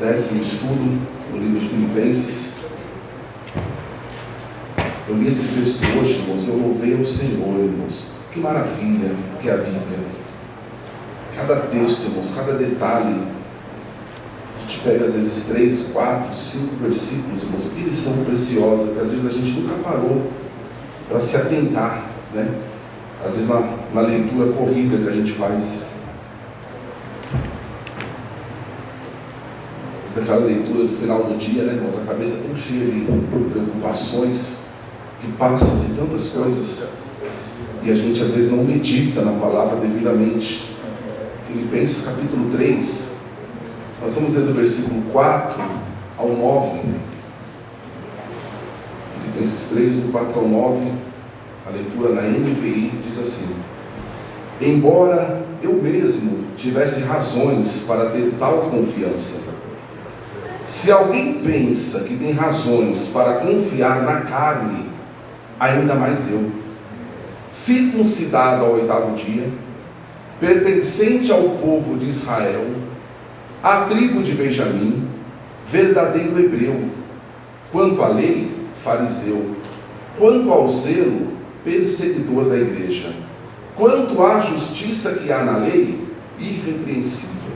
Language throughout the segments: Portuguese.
10º estudo no livro de Filipenses. Eu li esse texto hoje, irmãos, e eu louvei ao Senhor, irmãos. Que maravilha que é a Bíblia. Cada texto, irmãos, cada detalhe. A gente pega às vezes 3, 4, 5 versículos, irmãos, que eles são preciosos, que às vezes a gente nunca parou para se atentar, né? Às vezes na leitura corrida que a gente faz. Aquela leitura do final do dia, né, irmãos? A cabeça é tão cheia de preocupações, que passam-se tantas coisas, e a gente às vezes não medita na palavra devidamente. Filipenses capítulo 3, nós vamos ler do versículo 4 ao 9. Filipenses 3, do 4 ao 9, a leitura na NVI diz assim: embora eu mesmo tivesse razões para ter tal confiança, se alguém pensa que tem razões para confiar na carne, ainda mais eu, circuncidado ao 8º dia, pertencente ao povo de Israel, à tribo de Benjamim, verdadeiro hebreu, quanto à lei, fariseu, quanto ao zelo, perseguidor da igreja, quanto à justiça que há na lei, irrepreensível.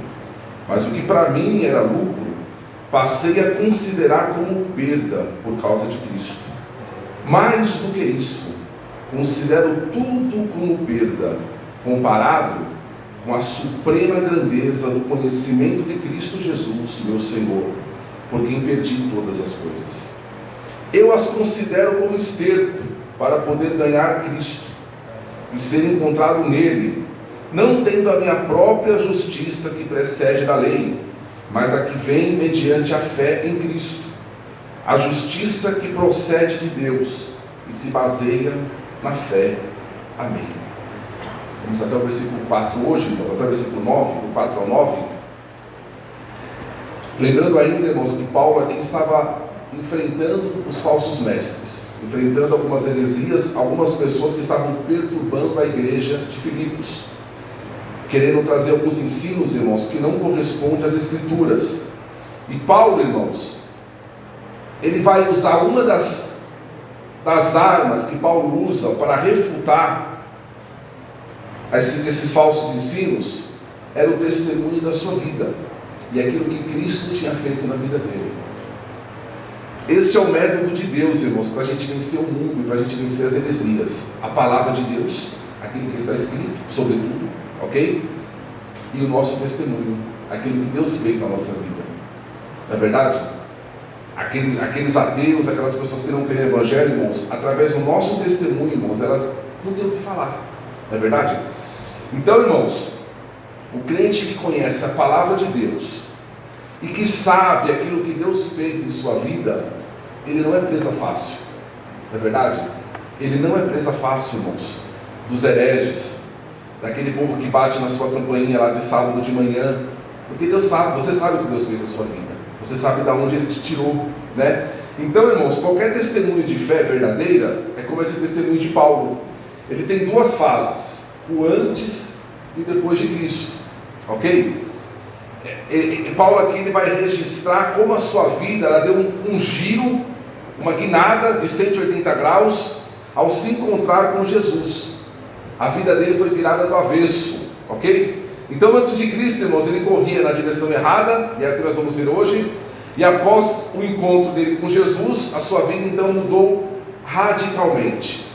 Mas o que para mim era lucro, passei a considerar como perda por causa de Cristo. Mais do que isso, considero tudo como perda, comparado com a suprema grandeza do conhecimento de Cristo Jesus, meu Senhor, por quem perdi todas as coisas. Eu as considero como esterco para poder ganhar Cristo e ser encontrado nele, não tendo a minha própria justiça que precede da lei, mas a que vem mediante a fé em Cristo, a justiça que procede de Deus e se baseia na fé. Amém. Vamos até o versículo 4 hoje, irmãos, até o versículo 9, do 4 ao 9. Lembrando ainda, irmãos, que Paulo aqui estava enfrentando os falsos mestres, enfrentando algumas heresias, algumas pessoas que estavam perturbando a igreja de Filipos, querendo trazer alguns ensinos, irmãos, que não correspondem às Escrituras. E Paulo, irmãos, ele vai usar uma das armas que Paulo usa para refutar esses falsos ensinos, era o testemunho da sua vida, e aquilo que Cristo tinha feito na vida dele. Este é o método de Deus, irmãos, para a gente vencer o mundo e para a gente vencer as heresias. A palavra de Deus, aquilo que está escrito, sobretudo, ok? E o nosso testemunho, aquilo que Deus fez na nossa vida. Não é verdade? Aqueles ateus, aquelas pessoas que não creem no Evangelho, irmãos, através do nosso testemunho, irmãos, elas não têm o que falar. Não é verdade? Então, irmãos, o crente que conhece a palavra de Deus e que sabe aquilo que Deus fez em sua vida, ele não é presa fácil. Não é verdade? Ele não é presa fácil, irmãos, dos hereges, daquele povo que bate na sua campainha lá de sábado de manhã, porque Deus sabe, você sabe o que Deus fez na sua vida, você sabe de onde Ele te tirou, né? Então, irmãos, qualquer testemunho de fé verdadeira é como esse testemunho de Paulo. Ele tem duas fases, o antes e depois de Cristo, ok? Paulo aqui ele vai registrar como a sua vida ela deu um giro, uma guinada de 180 graus ao se encontrar com Jesus. A vida dele foi virada do avesso, ok? Então, antes de Cristo, irmãos, ele corria na direção errada, e é o que nós vamos ver hoje, e após o encontro dele com Jesus, a sua vida então mudou radicalmente.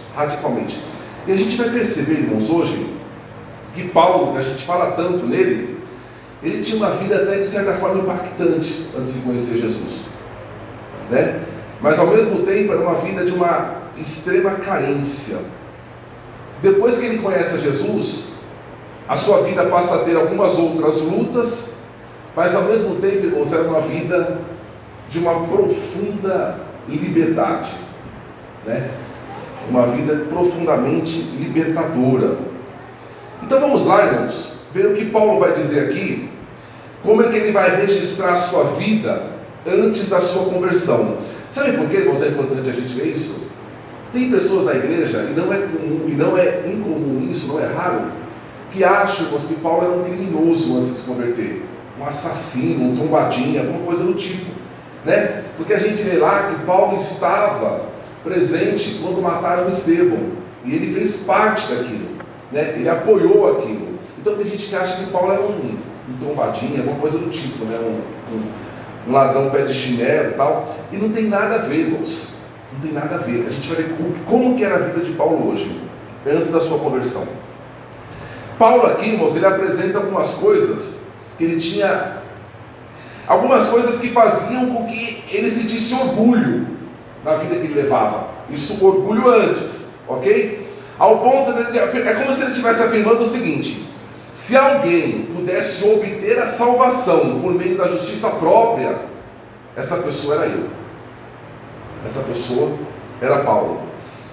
E a gente vai perceber, irmãos, hoje, que Paulo, que a gente fala tanto nele, ele tinha uma vida até de certa forma impactante antes de conhecer Jesus, né? Mas ao mesmo tempo era uma vida de uma extrema carência. Depois que ele conhece a Jesus, a sua vida passa a ter algumas outras lutas, mas ao mesmo tempo, irmãos, era uma vida de uma profunda liberdade, né? Uma vida profundamente libertadora. Então vamos lá, irmãos, ver o que Paulo vai dizer aqui, como é que ele vai registrar a sua vida antes da sua conversão. Sabe por que, irmãos, é importante a gente ver isso? Tem pessoas na igreja, e não é comum, e não é incomum isso, não é raro, que acham, irmãos, que Paulo era um criminoso antes de se converter. um assassino, um trombadinha, alguma coisa do tipo, né? Porque a gente vê lá que Paulo estava presente quando mataram Estevão, e ele fez parte daquilo, né? Ele apoiou aquilo. Então tem gente que acha que Paulo era um trombadinha, alguma coisa do tipo, né? Um ladrão pé de chinelo e tal, e não tem nada a ver, irmãos, não tem nada a ver. A gente vai ver como que era a vida de Paulo hoje, antes da sua conversão. Paulo aqui, irmãos, ele apresenta algumas coisas que ele tinha, algumas coisas que faziam com que ele sentisse orgulho na vida que ele levava. Isso, orgulho antes, ok? Ao ponto de, é como se ele estivesse afirmando o seguinte: se alguém pudesse obter a salvação por meio da justiça própria, essa pessoa era eu. Essa pessoa era Paulo.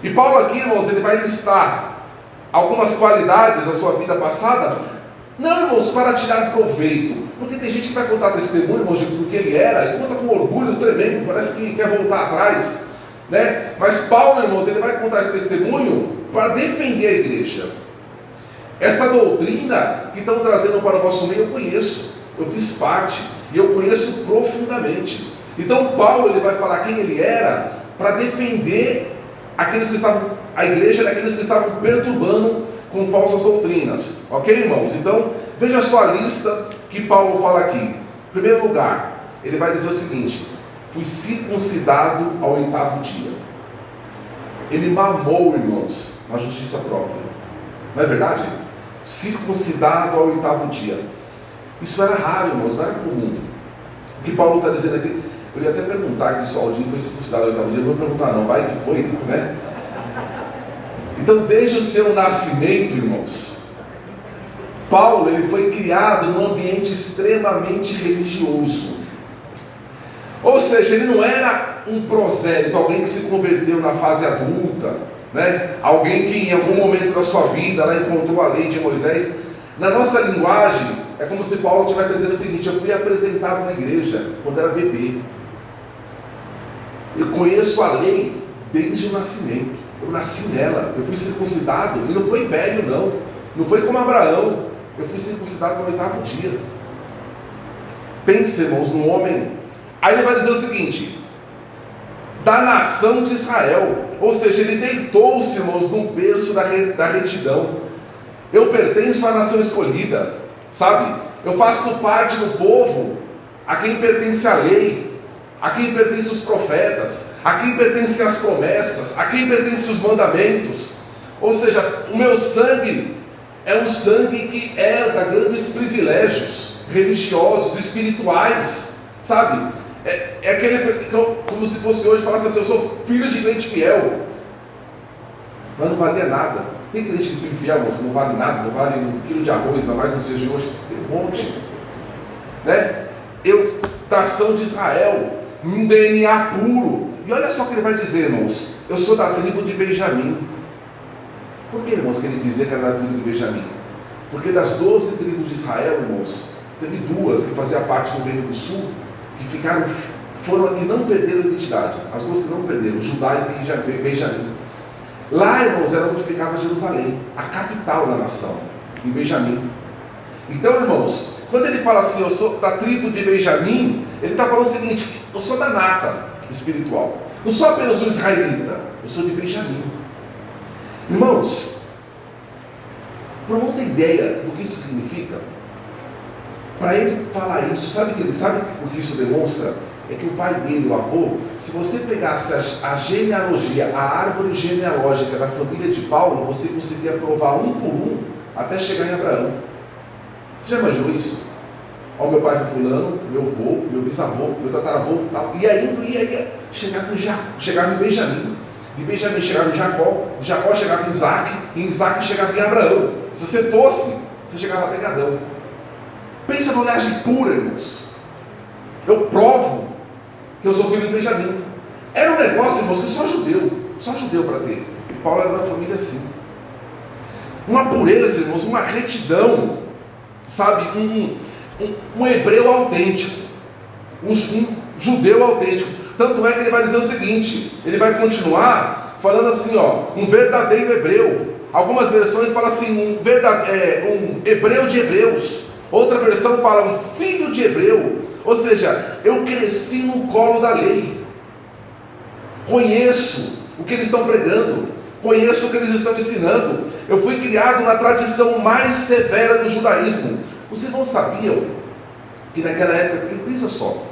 E Paulo aqui, irmãos, ele vai listar algumas qualidades da sua vida passada, não, irmãos, para tirar proveito, porque tem gente que vai contar testemunho, irmãos, do que ele era, e conta com orgulho tremendo, parece que quer voltar atrás, né? Mas Paulo, irmãos, ele vai contar esse testemunho para defender a igreja. Essa doutrina que estão trazendo para o nosso meio eu conheço, eu fiz parte, e eu conheço profundamente. Então Paulo, ele vai falar quem ele era, para defender aqueles que estavam, a igreja daqueles que estavam perturbando com falsas doutrinas, ok, irmãos? Então, veja só a lista que Paulo fala aqui. Em primeiro lugar, ele vai dizer o seguinte: fui circuncidado ao 8º dia. Ele mamou, irmãos, na justiça própria, não é verdade? Circuncidado ao 8º dia. Isso era raro, irmãos, não era comum. O que Paulo está dizendo aqui, eu ia até perguntar aqui se o Aldinho foi circuncidado ao 8º dia, não vou perguntar não, vai que foi, né? Então, desde o seu nascimento, irmãos, Paulo, ele foi criado num ambiente extremamente religioso. Ou seja, ele não era um prosélito, alguém que se converteu na fase adulta, né? Alguém que em algum momento da sua vida lá encontrou a lei de Moisés. Na nossa linguagem, é como se Paulo estivesse dizendo o seguinte: eu fui apresentado na igreja quando era bebê. Eu conheço a lei desde o nascimento. Eu nasci nela, eu fui circuncidado, e não foi velho não, não foi como Abraão, eu fui circuncidado no 8º dia. Pense, irmãos, no homem. Aí ele vai dizer o seguinte: da nação de Israel, ou seja, ele deitou-se, irmãos, num berço da retidão. Eu pertenço à nação escolhida, sabe? Eu faço parte do povo a quem pertence a lei, a quem pertencem os profetas, a quem pertencem as promessas, a quem pertencem os mandamentos. Ou seja, o meu sangue é um sangue que herda grandes privilégios religiosos, espirituais, sabe? É aquele, como se fosse hoje, falasse assim: eu sou filho de crente fiel, mas não valia nada. Tem crente que filho fiel, moço, não vale nada, não vale um quilo de arroz, ainda mais nos dias de hoje, tem um monte, né? Eu, da nação de Israel, um DNA puro. E olha só o que ele vai dizer, irmãos: eu sou da tribo de Benjamim. Por que, irmãos, que ele dizia que era da tribo de Benjamim? Porque das 12 tribos de Israel, irmãos, teve 2 que faziam parte do Reino do Sul, que foram e não perderam a identidade. As 2 que não perderam, Judá e Benjamim. Lá, irmãos, era onde ficava Jerusalém, a capital da nação, em Benjamim. Então, irmãos, quando ele fala assim: eu sou da tribo de Benjamim, ele está falando o seguinte: eu sou da nata espiritual, não sou apenas um israelita, eu sou de Benjamim. Irmãos, para não ter ideia do que isso significa, para ele falar isso, sabe o que isso demonstra? É que o pai dele, o avô, se você pegasse a genealogia, a árvore genealógica da família de Paulo, você conseguia provar um por um até chegar em Abraão. Você já imaginou isso? Ó, meu pai foi fulano, meu avô, meu bisavô, meu tataravô, tal. E aí ia chegava em Benjamim. De Benjamim chegava em Jacó, de Jacó chegava em Isaac, e em Isaac chegava em Abraão. Se você fosse, você chegava até Adão. Pensa na linhagem pura, irmãos. Eu provo que eu sou filho de Benjamim. Era um negócio, irmãos, que só judeu para ter. E Paulo era da família assim. Uma pureza, irmãos, uma retidão, sabe? Um hebreu autêntico, um judeu autêntico. Tanto é que ele vai dizer o seguinte: ele vai continuar falando assim, ó, um verdadeiro hebreu. Algumas versões falam assim, um hebreu de hebreus. Outra versão fala um filho de hebreu, ou seja, eu cresci no colo da lei, conheço o que eles estão pregando, conheço o que eles estão ensinando, eu fui criado na tradição mais severa do judaísmo. Vocês não sabiam que naquela época, pensa só,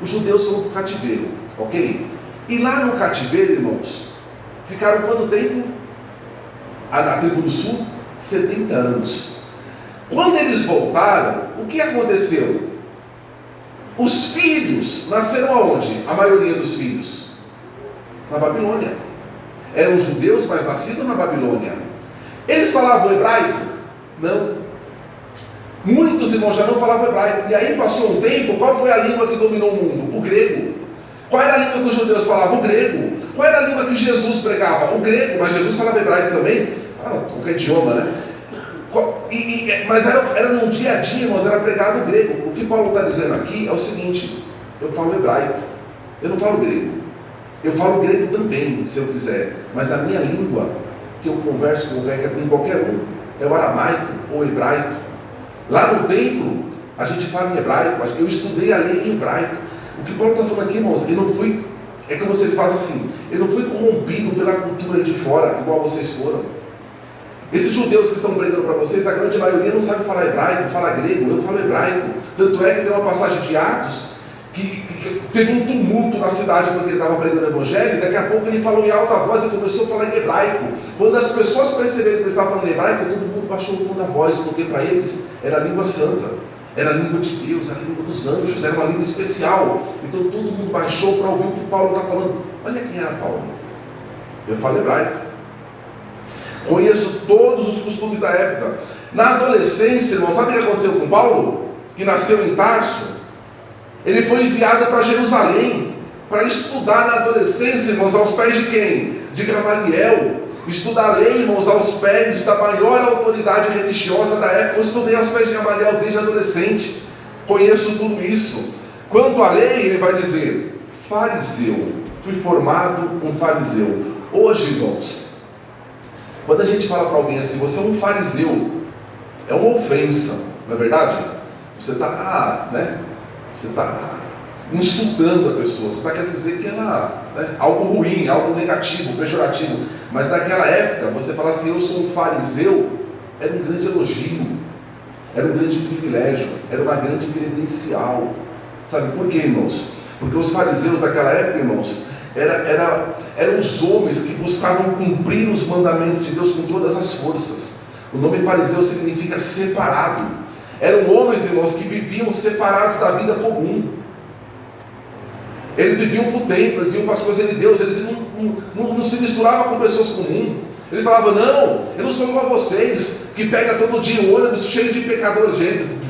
os judeus foram para o cativeiro, ok? E lá no cativeiro, irmãos, ficaram quanto tempo? Na tribo do sul? 70 anos. Quando eles voltaram, o que aconteceu? Os filhos nasceram aonde? A maioria dos filhos? Na Babilônia. Eram judeus, mas nascidos na Babilônia. Eles falavam hebraico? Não. Muitos irmãos já não falavam hebraico. E aí passou um tempo, qual foi a língua que dominou o mundo? O grego. Qual era a língua que os judeus falavam? O grego. Qual era a língua que Jesus pregava? O grego. Mas Jesus falava hebraico também? Qualquer idioma, né? Mas era num dia a dia, irmãos, era pregado o grego. O que Paulo está dizendo aqui é o seguinte: eu falo hebraico, eu não falo grego. Eu falo grego também, se eu quiser, mas a minha língua, que eu converso com qualquer um, é o aramaico ou hebraico. Lá no templo, a gente fala em hebraico, eu estudei a lei em hebraico. O que Paulo está falando aqui, irmãos, ele não foi, é como se ele falasse assim, ele não foi corrompido pela cultura de fora, igual vocês foram. Esses judeus que estão pregando para vocês, a grande maioria não sabe falar hebraico, fala grego, eu falo hebraico. Tanto é que tem uma passagem de Atos, que teve um tumulto na cidade porque ele estava pregando o evangelho, e daqui a pouco ele falou em alta voz e começou a falar em hebraico. Quando as pessoas perceberam que ele estava falando em hebraico, todo mundo baixou o tom da voz, porque para eles era a língua santa, era a língua de Deus, era a língua dos anjos, era uma língua especial. Então todo mundo baixou para ouvir o que Paulo está falando. Olha quem era Paulo. Eu falo hebraico. Conheço todos os costumes da época. Na adolescência, irmão, sabe o que aconteceu com Paulo? Que nasceu em Tarso. Ele foi enviado para Jerusalém para estudar na adolescência, irmãos, aos pés de quem? De Gamaliel. Estudar a lei, irmãos, aos pés da maior autoridade religiosa da época. Eu estudei aos pés de Gamaliel desde adolescente. Conheço tudo isso. Quanto à lei, ele vai dizer, fariseu. Fui formado um fariseu. Hoje, irmãos, quando a gente fala para alguém assim, você é um fariseu, é uma ofensa, não é verdade? Você está, Você está insultando a pessoa, você está querendo dizer que ela, algo ruim, algo negativo, pejorativo. Mas naquela época, você falar assim, eu sou um fariseu, era um grande elogio, era um grande privilégio, era uma grande credencial. Sabe por quê, irmãos? Porque os fariseus daquela época, irmãos, eram os homens que buscavam cumprir os mandamentos de Deus com todas as forças. O nome fariseu significa separado. Eram homens, irmãos, que viviam separados da vida comum. Eles viviam para o templo, eles iam para as coisas de Deus, eles não se misturavam com pessoas comuns. Eles falavam, não, eu não sou igual a vocês, que pega todo dia um ônibus cheio de pecadores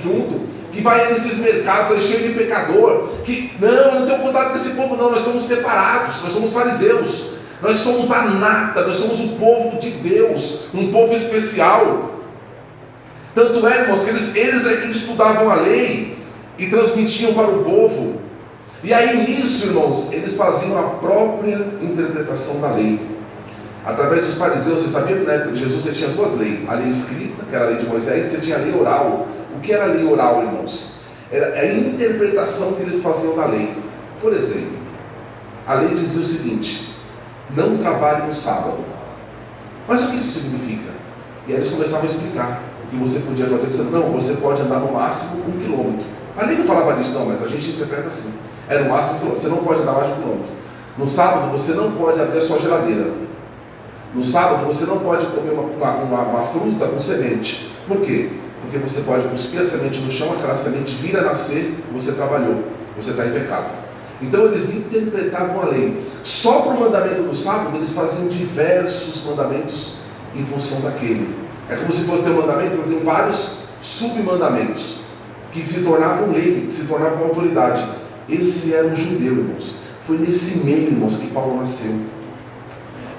junto, que vai nesses mercados aí cheio de pecador, não, eu não tenho contato com esse povo não, nós somos separados, nós somos fariseus, nós somos a nata, nós somos o povo de Deus, um povo especial. Tanto é, irmãos, que eles é que estudavam a lei e transmitiam para o povo. E aí nisso, irmãos, eles faziam a própria interpretação da lei. Através dos fariseus, você sabia que na época de Jesus você tinha duas leis. A lei escrita, que era a lei de Moisés, e você tinha a lei oral. O que era a lei oral, irmãos? Era a interpretação que eles faziam da lei. Por exemplo, a lei dizia o seguinte, não trabalhe no sábado. Mas o que isso significa? E aí eles começavam a explicar. E você podia fazer isso, não, você pode andar no máximo 1 quilômetro. A lei não falava disso não, mas a gente interpreta assim. É no máximo 1 quilômetro, você não pode andar mais de 1 quilômetro. No sábado você não pode abrir a sua geladeira. No sábado você não pode comer uma fruta com semente. Por quê? Porque você pode cuspir a semente no chão, aquela semente vir a nascer, você trabalhou, você está em pecado. Então eles interpretavam a lei. Só para o mandamento do sábado eles faziam diversos mandamentos em função daquele. É como se fosse ter um mandamento, faziam vários submandamentos que se tornavam lei, que se tornavam autoridade. Esse era um judeu, irmãos. Foi nesse meio, irmãos, que Paulo nasceu.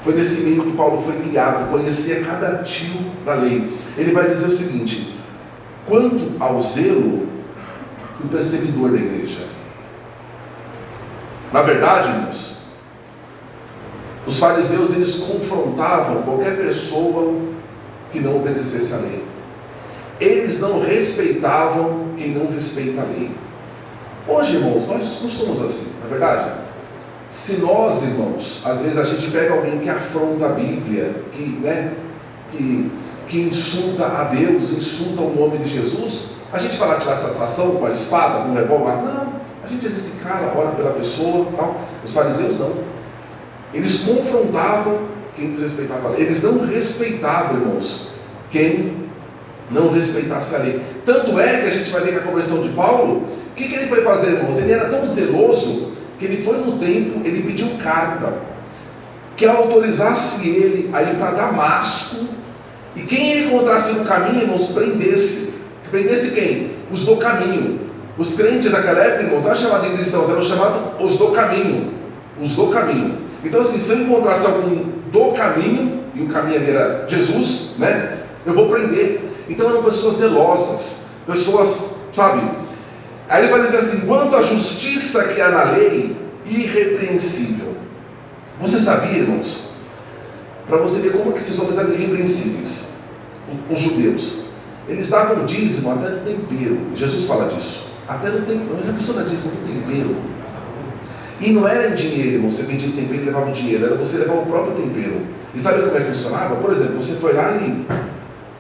Foi nesse meio que Paulo foi criado, conhecia cada tio da lei. Ele vai dizer o seguinte, quanto ao zelo, fui perseguidor da igreja. Na verdade, irmãos, os fariseus, eles confrontavam qualquer pessoa que não obedecesse à lei. Eles não respeitavam quem não respeita a lei. Hoje, irmãos, nós não somos assim, não é verdade? Se nós, irmãos, às vezes a gente pega alguém que afronta a Bíblia, que insulta a Deus, insulta o nome de Jesus, a gente vai lá tirar satisfação com a espada, com o revólver? Não, a gente diz esse cara, ora pela pessoa, tal. Os fariseus não. Eles confrontavam quem desrespeitava a lei. Eles não respeitavam, irmãos, quem não respeitasse a lei. Tanto é que a gente vai ver que a conversão de Paulo, o que ele foi fazer, irmãos? Ele era tão zeloso que ele foi no templo, ele pediu carta que autorizasse ele a ir para Damasco, e quem ele encontrasse no caminho, irmãos, prendesse. Prendesse quem? Os do caminho. Os crentes daquela época, irmãos, não eram chamados de cristãos, eram chamados os do caminho. Os do caminho. Então, assim, se eu encontrasse algum do caminho, e o caminho ali era Jesus, né? Eu vou prender. Então eram pessoas zelosas, pessoas, sabe? Aí ele vai dizer assim: quanto à justiça que há na lei, irrepreensível. Você sabia, irmãos, para você ver como que esses homens eram irrepreensíveis, os judeus, eles davam dízimo até no tempero. Jesus fala disso. Até no tempero. A pessoa dá dízimo no tempero. E não era em dinheiro, irmão. Você vendia tempero e levava o dinheiro. Era você levar o próprio tempero. E sabe como é que funcionava? Por exemplo, você foi lá e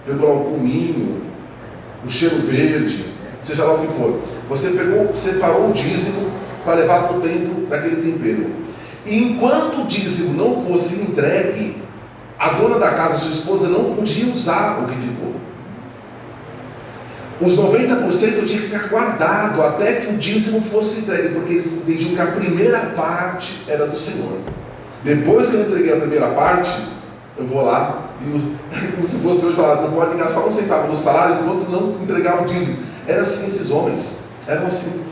pegou lá o cominho, o cheiro verde, seja lá o que for. Você pegou, separou o dízimo para levar para o templo daquele tempero. E enquanto o dízimo não fosse entregue, a dona da casa, sua esposa, não podia usar o que ficou. Os 90% tinha que ficar guardado até que o dízimo fosse entregue, porque eles entendiam que a primeira parte era do Senhor. Depois que eu entreguei a primeira parte, eu vou lá e uso. Como se fosse hoje falar, não pode gastar um centavo do salário enquanto não entregar o dízimo. Era assim esses homens, eram assim.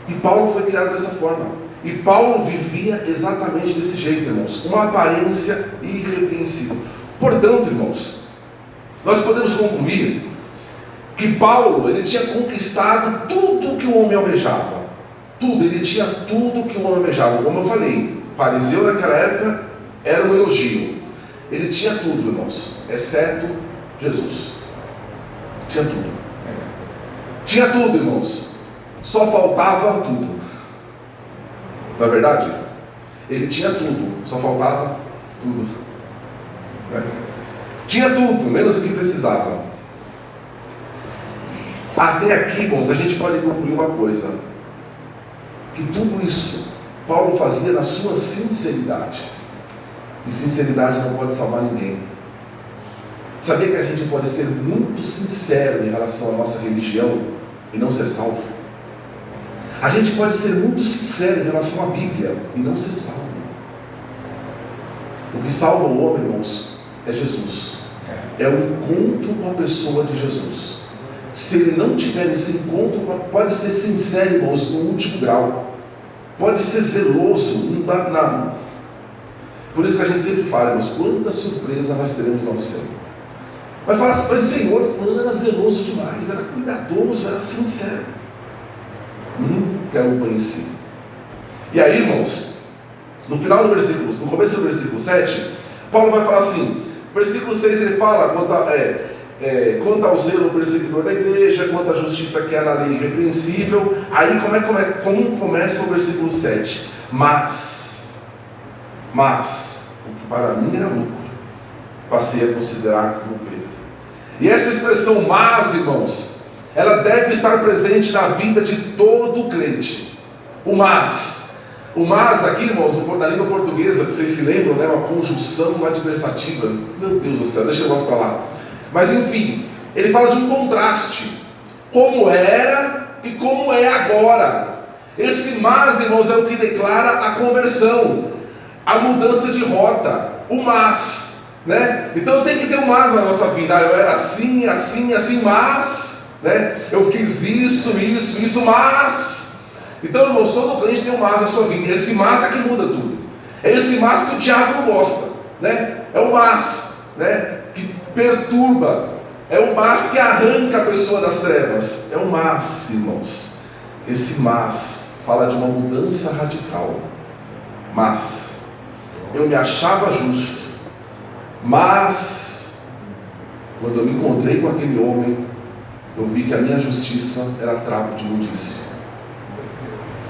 E Paulo foi criado dessa forma. E Paulo vivia exatamente desse jeito, irmãos, uma aparência irrepreensível. Portanto, irmãos, nós podemos concluir que Paulo, ele tinha conquistado tudo que o homem almejava. Tudo, ele tinha tudo que o homem almejava. Como eu falei, fariseu naquela época era um elogio. Ele tinha tudo, irmãos, exceto Jesus. Tinha tudo. Tinha tudo, irmãos. Só faltava tudo. Não é verdade? Ele tinha tudo, só faltava tudo. Tinha tudo, menos o que precisava. Até aqui, irmãos, a gente pode concluir uma coisa: que tudo isso Paulo fazia na sua sinceridade. E sinceridade não pode salvar ninguém. Sabia que a gente pode ser muito sincero em relação à nossa religião e não ser salvo? A gente pode ser muito sincero em relação à Bíblia e não ser salvo. O que salva o homem, irmãos, é Jesus. É o encontro com a pessoa de Jesus. Se ele não tiver esse encontro, pode ser sincero, irmãos, no último grau. Pode ser zeloso, não dá nada. Por isso que a gente sempre fala, irmãos, quanta surpresa nós teremos lá no céu. Vai falar assim: mas Senhor, fulano era zeloso demais, era cuidadoso, era sincero. Nunca o conheci. E aí, irmãos, no final do versículo, no começo do versículo 7, Paulo vai falar assim, versículo 6 ele fala quanto ao zelo perseguidor da igreja, quanto à justiça que há na lei irrepreensível. Aí como começa o versículo 7? Mas, o que para mim era lucro, passei a considerar como perda. E essa expressão mas, irmãos, ela deve estar presente na vida de todo crente. O mas aqui, irmãos, na língua portuguesa, vocês se lembram, né? Uma conjunção adversativa. Meu Deus do céu, deixa eu mostrar para lá. Mas enfim, ele fala de um contraste, como era e como é agora. Esse mas, irmãos, é o que declara a conversão, a mudança de rota, o mas, né? Então tem que ter um mas na nossa vida. Eu era assim, mas, né? Eu fiz isso, mas. Então, irmãos, todo crente tem um mas na sua vida, e esse mas é que muda tudo. É esse mas que o diabo não gosta, né? É o mas, né? Que perturba, é o mas que arranca a pessoa das trevas. É o mas, irmãos. Esse mas fala de uma mudança radical. Mas eu me achava justo, mas quando eu me encontrei com aquele homem, eu vi que a minha justiça era trapo de imundície.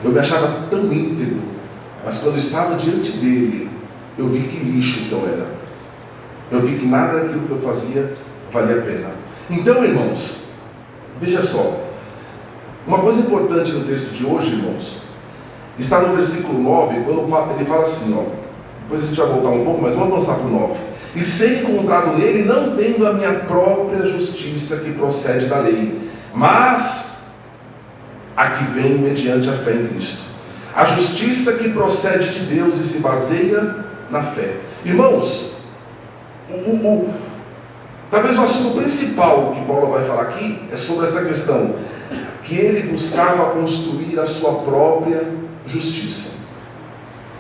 Eu me achava tão íntegro, mas quando eu estava diante dele, eu vi que lixo que eu era. Eu vi que nada daquilo que eu fazia valia a pena. Então, irmãos, veja só, uma coisa importante no texto de hoje, irmãos, está no versículo 9, quando ele fala assim, ó, depois a gente vai voltar um pouco, mas vamos avançar para o 9. E ser encontrado nele, não tendo a minha própria justiça que procede da lei, mas a que vem mediante a fé em Cristo. A justiça que procede de Deus e se baseia na fé. Irmãos, talvez o assunto principal que Paulo vai falar aqui é sobre essa questão, que ele buscava construir a sua própria justiça,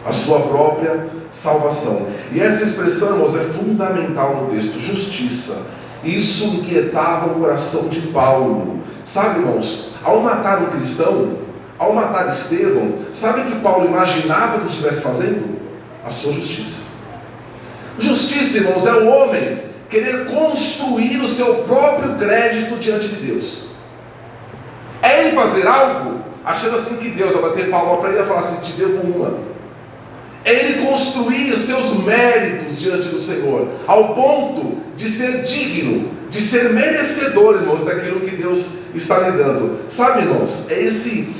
a sua própria salvação. E essa expressão, irmãos, é fundamental no texto, justiça. Isso inquietava o coração de Paulo. Sabe, irmãos, ao matar um cristão, ao matar Estevão, sabe o que Paulo imaginava que estivesse fazendo? A sua justiça. Justiça, irmãos, é o homem querer construir o seu próprio crédito diante de Deus. É ele fazer algo achando assim que Deus vai bater palma para ele e falar assim, te devo uma. É ele construir os seus méritos diante do Senhor, ao ponto de ser digno, de ser merecedor, irmãos, daquilo que Deus está lhe dando. Sabe, irmãos, é esse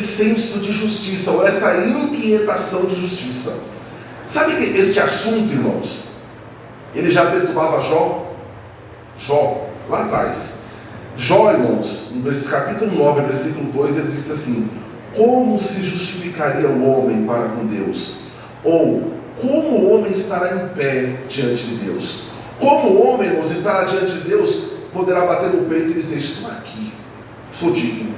senso de justiça, ou essa inquietação de justiça. Sabe que este assunto, irmãos, ele já perturbava Jó, lá atrás. Jó, irmãos, no capítulo 9, versículo 2, ele disse assim, como se justificaria o homem para com Deus? Ou, como o homem estará em pé diante de Deus? Como o homem, irmãos, estará diante de Deus, poderá bater no peito e dizer, estou aqui, sou digno.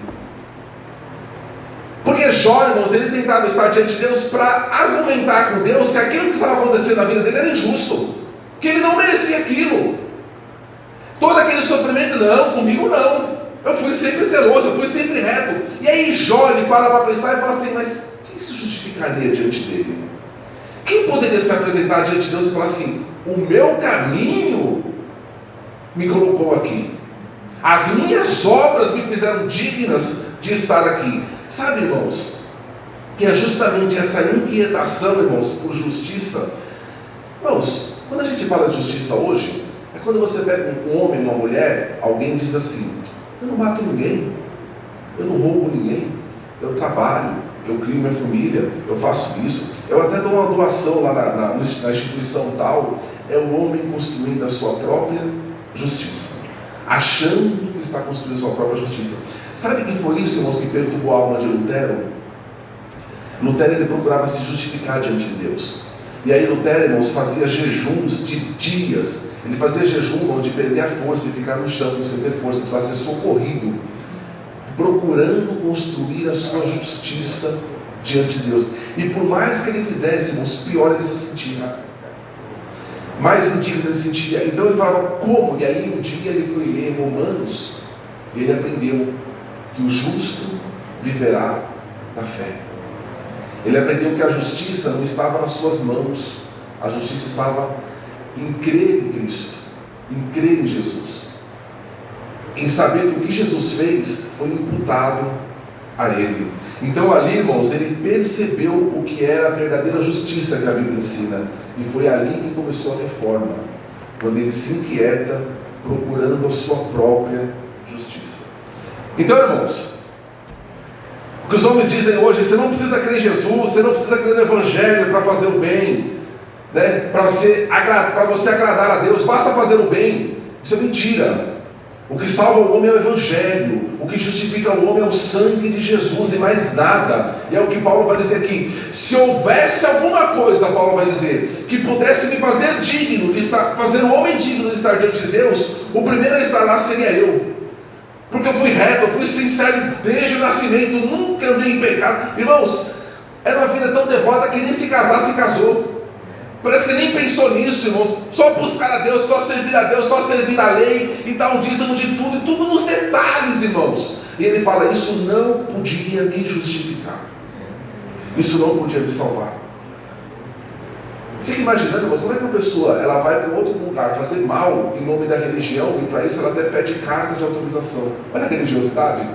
Porque Jó, irmãos, ele tentava estar diante de Deus para argumentar com Deus que aquilo que estava acontecendo na vida dele era injusto, que ele não merecia aquilo. Todo aquele sofrimento, não, comigo não. Eu fui sempre zeloso, eu fui sempre reto. E aí Jó, ele para pensar e fala assim, mas quem se justificaria diante dele? Quem poderia se apresentar diante de Deus e falar assim, o meu caminho me colocou aqui, as minhas obras me fizeram dignas de estar aqui? Sabe, irmãos, que é justamente essa inquietação, irmãos, por justiça. Irmãos, quando a gente fala de justiça hoje, é quando você pega um homem, uma mulher, alguém diz assim, eu não mato ninguém, eu não roubo ninguém, eu trabalho, eu crio minha família, eu faço isso, eu até dou uma doação lá na instituição tal. É o homem construindo a sua própria justiça, achando que está construindo a sua própria justiça. Sabe quem foi isso, irmãos, que perturbou a alma de Lutero? Lutero, ele procurava se justificar diante de Deus. E aí Lutero, irmãos, fazia jejuns de dias. Ele fazia jejum onde perder a força e ficar no chão sem ter força, precisava ser socorrido, procurando construir a sua justiça diante de Deus. E por mais que ele fizesse, irmãos, pior ele se sentia, mais indigno ele se sentia. Então ele falava, como? E aí um dia ele foi ler Romanos, e ele aprendeu que o justo viverá da fé. Ele aprendeu que a justiça não estava nas suas mãos, a justiça estava em crer em Cristo, em crer em Jesus, em saber que o que Jesus fez foi imputado a ele. Então ali, irmãos, ele percebeu o que era a verdadeira justiça que a Bíblia ensina, e foi ali que começou a reforma, quando ele se inquieta procurando a sua própria justiça. Então, irmãos, o que os homens dizem hoje, você não precisa crer em Jesus, você não precisa crer no Evangelho para fazer o bem, né? Para você agradar a Deus, basta fazer o bem. Isso é mentira. O que salva o homem é o Evangelho, o que justifica o homem é o sangue de Jesus e mais nada. E é o que Paulo vai dizer aqui. Se houvesse alguma coisa, Paulo vai dizer, que pudesse me fazer digno de estar, fazer o homem digno de estar diante de Deus, o primeiro a estar lá seria eu. Porque eu fui reto, eu fui sincero desde o nascimento, nunca andei em pecado. Irmãos, era uma vida tão devota que nem se casar se casou. Parece que nem pensou nisso, irmãos. Só buscar a Deus, só servir a Deus, só servir a lei e dar um dízimo de tudo, e tudo nos detalhes, irmãos. E ele fala, isso não podia me justificar, isso não podia me salvar. Fica imaginando, irmãos, como é que a pessoa ela vai para um outro lugar fazer mal em nome da religião e para isso ela até pede carta de autorização. Olha a religiosidade.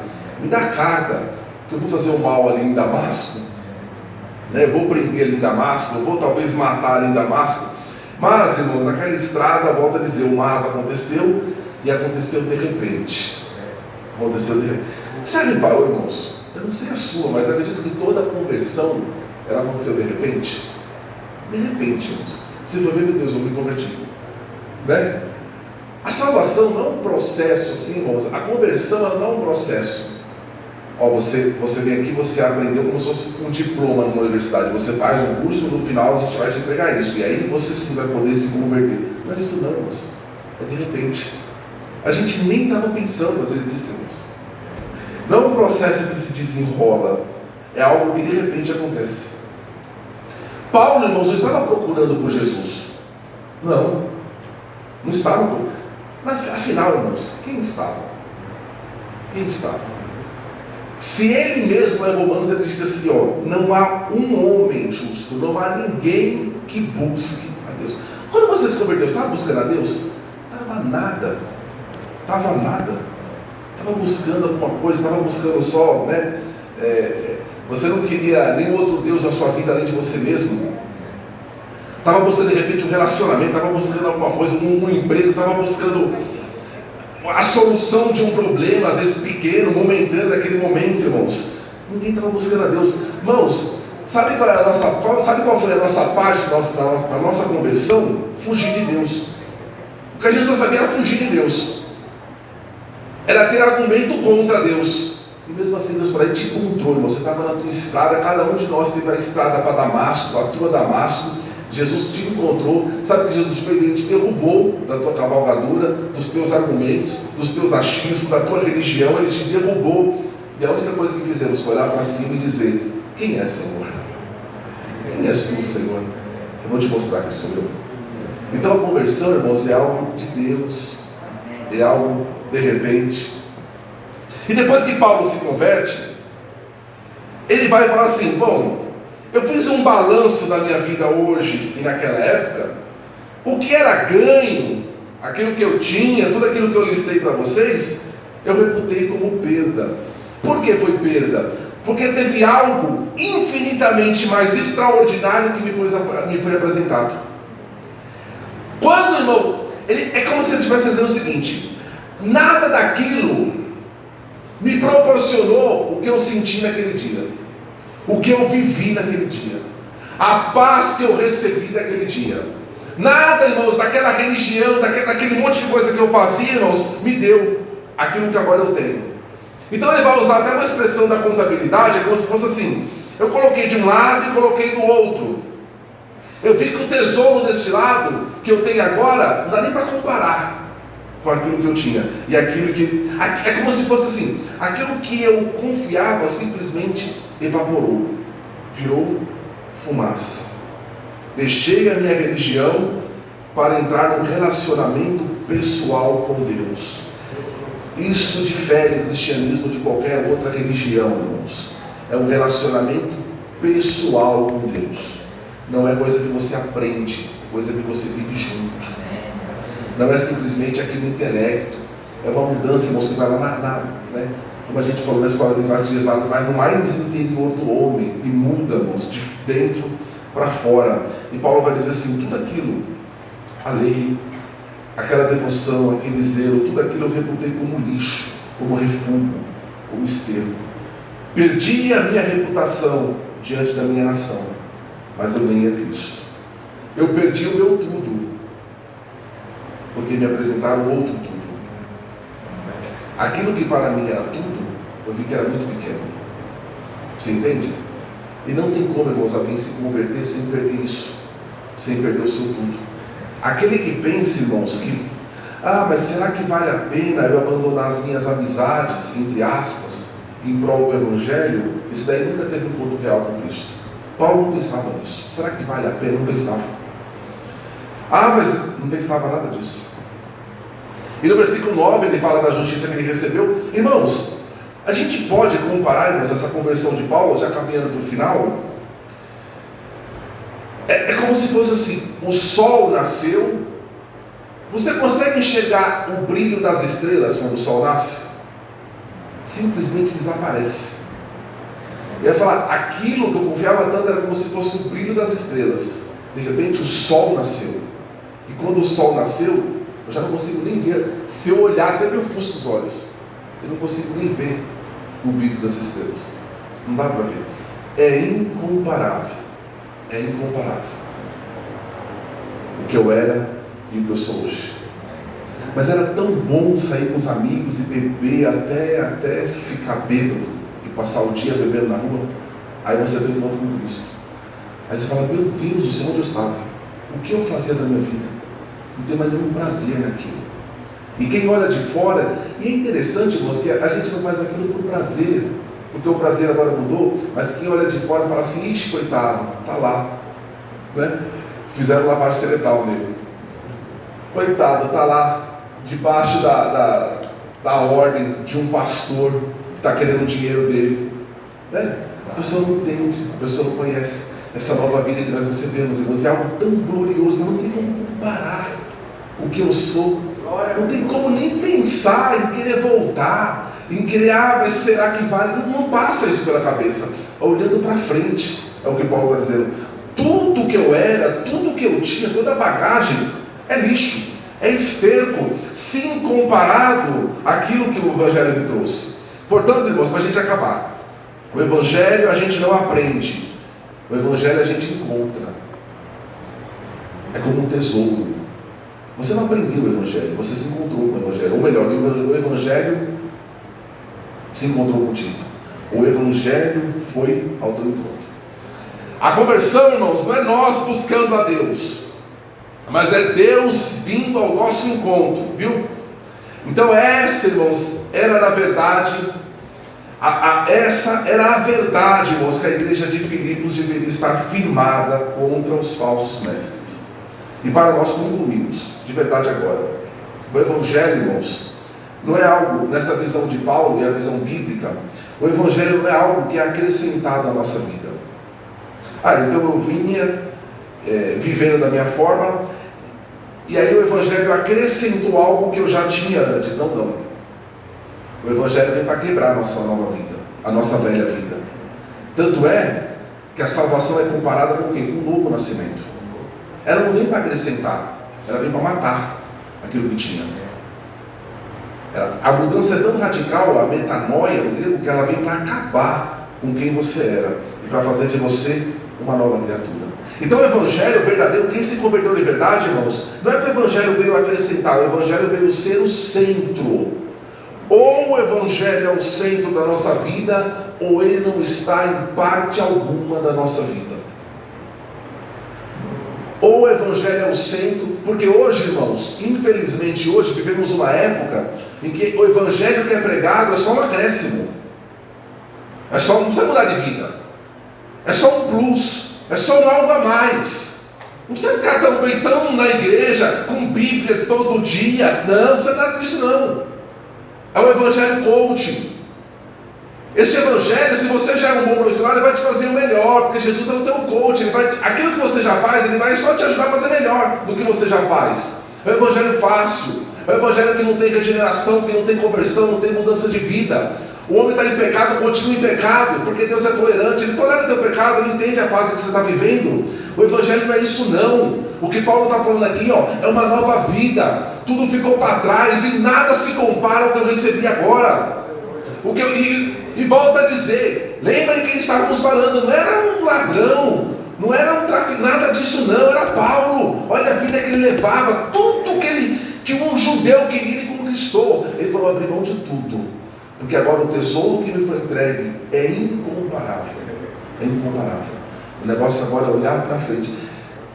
Me dá carta que eu vou fazer o mal ali em Damasco, né? Eu vou prender ali em Damasco, eu vou talvez matar ali em Damasco. Mas, irmãos, naquela estrada, volta a dizer, o mas aconteceu e aconteceu de repente. Aconteceu de repente. Você já reparou, irmãos? Eu não sei a sua, mas eu acredito que toda a conversão ela aconteceu de repente. De repente, irmãos. Você foi ver, meu Deus, eu me converti. Né? A salvação não é um processo assim, irmãos. A conversão ela não é um processo. Ó, você vem aqui, você aprendeu como se fosse um diploma numa universidade. Você faz um curso, no final a gente vai te entregar isso. E aí você sim vai poder se converter. Não é isso não, irmãos. É de repente. A gente nem estava pensando às vezes nisso, irmãos. Não é um processo que se desenrola. É algo que de repente acontece. Paulo, irmãos, não estava procurando por Jesus. Não estava procurando. Afinal, irmãos, quem estava? Quem estava? Se ele mesmo é Romanos, ele disse assim, ó, não há um homem justo, não há ninguém que busque a Deus. Quando você se converteu, estava buscando a Deus? Estava nada. Estava buscando alguma coisa, estava buscando só, né? Você não queria nenhum outro Deus na sua vida além de você mesmo. Estava buscando de repente um relacionamento, estava buscando alguma coisa, um emprego, estava buscando a solução de um problema, às vezes pequeno, momentâneo, daquele momento, irmãos. Ninguém estava buscando a Deus. Irmãos, sabe qual foi a nossa parte na nossa conversão? Fugir de Deus. O que a gente só sabia era fugir de Deus. Era ter argumento contra Deus. E mesmo assim Deus falou, Ele te encontrou, irmão. Você estava na tua estrada, cada um de nós teve a estrada para Damasco, a tua Damasco. Jesus te encontrou. Sabe o que Jesus fez? Ele te derrubou da tua cavalgadura, dos teus argumentos, dos teus achismos, da tua religião. Ele te derrubou. E a única coisa que fizemos foi olhar para cima e dizer, quem é, Senhor? Quem és tu, Senhor? Eu vou te mostrar que sou eu. Então a conversão, irmãos, é algo de Deus. É algo de repente. E depois que Paulo se converte, ele vai falar assim, bom, eu fiz um balanço da minha vida hoje e naquela época, o que era ganho, aquilo que eu tinha, tudo aquilo que eu listei para vocês, eu reputei como perda. Por que foi perda? Porque teve algo infinitamente mais extraordinário que me foi apresentado. Quando, irmão, é como se ele estivesse dizendo o seguinte, nada daquilo me proporcionou o que eu senti naquele dia, o que eu vivi naquele dia, a paz que eu recebi naquele dia. Nada, irmãos, daquela religião, daquele monte de coisa que eu fazia, irmãos, me deu aquilo que agora eu tenho. Então ele vai usar até uma expressão da contabilidade, é como se fosse assim, eu coloquei de um lado e coloquei do outro. Eu vi que o tesouro deste lado, que eu tenho agora, não dá nem para comparar com aquilo que eu tinha. E aquilo que... é como se fosse assim, aquilo que eu confiava simplesmente evaporou, virou fumaça. Deixei a minha religião para entrar num relacionamento pessoal com Deus. Isso difere o cristianismo de qualquer outra religião, irmãos. É um relacionamento pessoal com Deus. Não é coisa que você aprende, é coisa que você vive junto. Não é simplesmente aquele intelecto. É uma mudança, irmãos, que vai lá né? Como a gente falou na escola de linguagens, vai no mais interior do homem e muda, irmãos, de dentro para fora. E Paulo vai dizer assim, tudo aquilo, a lei, aquela devoção, aquele zelo, tudo aquilo eu reputei como lixo, como refúgio, como esterco. Perdi a minha reputação diante da minha nação, mas eu ganhei a Cristo. Eu perdi o meu tudo, porque me apresentaram outro tudo. Aquilo que para mim era tudo, eu vi que era muito pequeno. Você entende? E não tem como, irmãos, alguém se converter sem perder isso, sem perder o seu tudo. Aquele que pensa, irmãos, que mas será que vale a pena eu abandonar as minhas amizades, entre aspas, em prol do Evangelho? Isso daí nunca teve um encontro real com Cristo. Paulo não pensava nisso. Será que vale a pena? Não pensava. Mas não pensava nada disso. E no versículo 9 ele fala da justiça que ele recebeu. Irmãos, a gente pode comparar, irmãos, essa conversão de Paulo, já caminhando para o final. É como se fosse assim: o sol nasceu. Você consegue enxergar o brilho das estrelas quando o sol nasce? Simplesmente desaparece. Eu ia falar, aquilo que eu confiava tanto era como se fosse o brilho das estrelas. De repente o sol nasceu. E quando o sol nasceu, eu já não consigo nem ver. Se eu olhar, até me ofusco os olhos. Eu não consigo nem ver o brilho das estrelas. Não dá para ver. É incomparável. É incomparável. O que eu era e o que eu sou hoje. Mas era tão bom sair com os amigos e beber até ficar bêbado e passar o dia bebendo na rua. Aí você tem um encontro com Cristo. Aí você fala: meu Deus do céu, onde eu estava? O que eu fazia da minha vida? Não tem mais nenhum prazer naquilo. E quem olha de fora, e é interessante, irmãos, que a gente não faz aquilo por prazer, porque o prazer agora mudou, mas quem olha de fora fala assim: ixi, coitado, está lá, né? Fizeram lavagem cerebral nele, coitado, está lá, debaixo da ordem de um pastor que está querendo o dinheiro dele, né? A pessoa não entende, a pessoa não conhece essa nova vida que nós recebemos, irmãos. É algo tão glorioso, não tem como comparar o que eu sou, não tem como nem pensar em querer voltar, em querer, mas será que vale? Não passa isso pela cabeça. Olhando para frente, é o que Paulo está dizendo. Tudo que eu era, tudo que eu tinha, toda a bagagem é lixo, é esterco, sim, comparado àquilo que o Evangelho me trouxe. Portanto, irmãos, para a gente acabar, o Evangelho a gente não aprende, o Evangelho a gente encontra. É como um tesouro. Você não aprendeu o Evangelho, você se encontrou com o Evangelho. Ou melhor, o Evangelho se encontrou contigo. O Evangelho foi ao teu encontro. A conversão, irmãos, não é nós buscando a Deus, mas é Deus vindo ao nosso encontro, viu? Então essa, irmãos, era na verdade, essa era a verdade, irmãos, que a igreja de Filipos deveria estar firmada contra os falsos mestres. E para nós concluirmos, de verdade agora, o Evangelho, irmãos, não é algo, nessa visão de Paulo e a visão bíblica, o Evangelho não é algo que é acrescentado à nossa vida. Então eu vinha vivendo da minha forma, e aí o Evangelho acrescentou algo que eu já tinha antes. Não. O Evangelho vem para quebrar a nossa nova vida, a nossa velha vida. Tanto é que a salvação é comparada com o quê? Com um novo nascimento. Ela não vem para acrescentar, ela vem para matar aquilo que tinha. A mudança é tão radical, a metanoia no grego, que ela vem para acabar com quem você era e para fazer de você uma nova criatura. Então o Evangelho verdadeiro, quem se converteu de verdade, irmãos, não é que o Evangelho veio acrescentar, o Evangelho veio ser o centro. Ou o Evangelho é o centro da nossa vida, ou ele não está em parte alguma da nossa vida. Ou o Evangelho é o centro, porque hoje, irmãos, infelizmente hoje vivemos uma época em que o Evangelho que é pregado é só um acréscimo, não precisa mudar de vida, é só um plus, é só um algo a mais. Não precisa ficar tão na igreja, com Bíblia todo dia, não precisa nada disso não. É o Evangelho coaching. Esse Evangelho, se você já é um bom profissional, ele vai te fazer o melhor, porque Jesus é o teu coach. Aquilo que você já faz, ele vai só te ajudar a fazer melhor do que você já faz. É o Evangelho fácil, é o Evangelho que não tem regeneração, que não tem conversão, não tem mudança de vida. O homem está em pecado, continua em pecado, porque Deus é tolerante, Ele tolera o teu pecado, Ele entende a fase que você está vivendo. O Evangelho não é isso não. O que Paulo está falando aqui, é uma nova vida. Tudo ficou para trás e nada se compara ao que eu recebi agora. E volta a dizer, lembra de quem estávamos falando, não era um ladrão, não era um traficante, nada disso não, era Paulo. Olha a vida que ele levava, tudo que um judeu queria, ele conquistou. Ele falou: abri mão de tudo, porque agora o tesouro que me foi entregue é incomparável. É incomparável. O negócio agora é olhar para frente.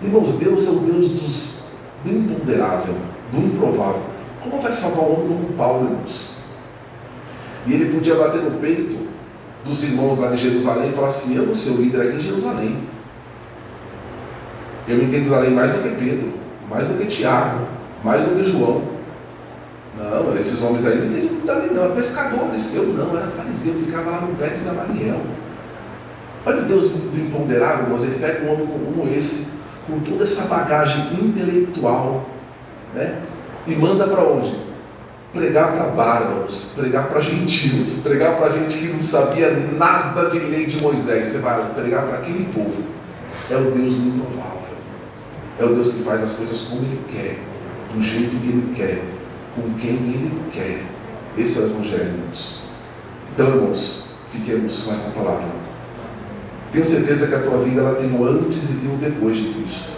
Irmãos, Deus é o Deus do imponderável, do improvável. Como vai salvar um homem como Paulo, irmãos? E ele podia bater no peito dos irmãos lá de Jerusalém e falar assim: eu vou ser o líder aqui em Jerusalém. Eu me entendo da lei mais do que Pedro, mais do que Tiago, mais do que João. Não, esses homens aí não entendiam da lei não, eram pescadores. Eu não, era fariseu, eu ficava lá no pé de Gamaliel. Olha o Deus do imponderável, irmãos. Ele pega um homem como esse, com toda essa bagagem intelectual, né? E manda para onde? Pregar para bárbaros, pregar para gentios, pregar para gente que não sabia nada de lei de Moisés. Você vai pregar para aquele povo. É o Deus do improvável. É o Deus que faz as coisas como Ele quer, do jeito que Ele quer, com quem Ele quer. Esse é o Evangelho, irmãos. Então, irmãos, fiquemos com esta palavra. Tenho certeza que a tua vida ela tem o antes e tem o depois de Cristo.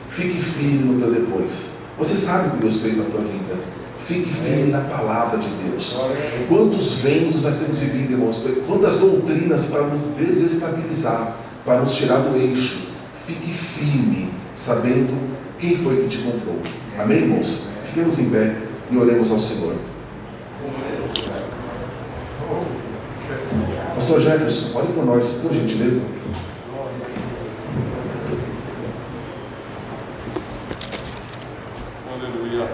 Fique firme no teu depois. Você sabe o que Deus fez na tua vida. Fique firme na palavra de Deus. Quantos ventos nós temos vivido, irmãos? Quantas doutrinas para nos desestabilizar, para nos tirar do eixo. Fique firme, sabendo quem foi que te comprou. Amém, irmãos? Fiquemos em pé e oremos ao Senhor. Pastor Jefferson, ore por nós, por gentileza. Aleluia.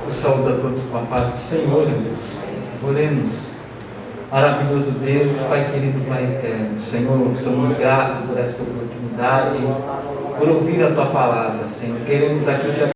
Eu saúdo a todos com a paz do Senhor, Deus. Oremos. Maravilhoso Deus, Pai querido, Pai eterno. Senhor, somos gratos por esta oportunidade, por ouvir a Tua palavra, Senhor. Queremos aqui te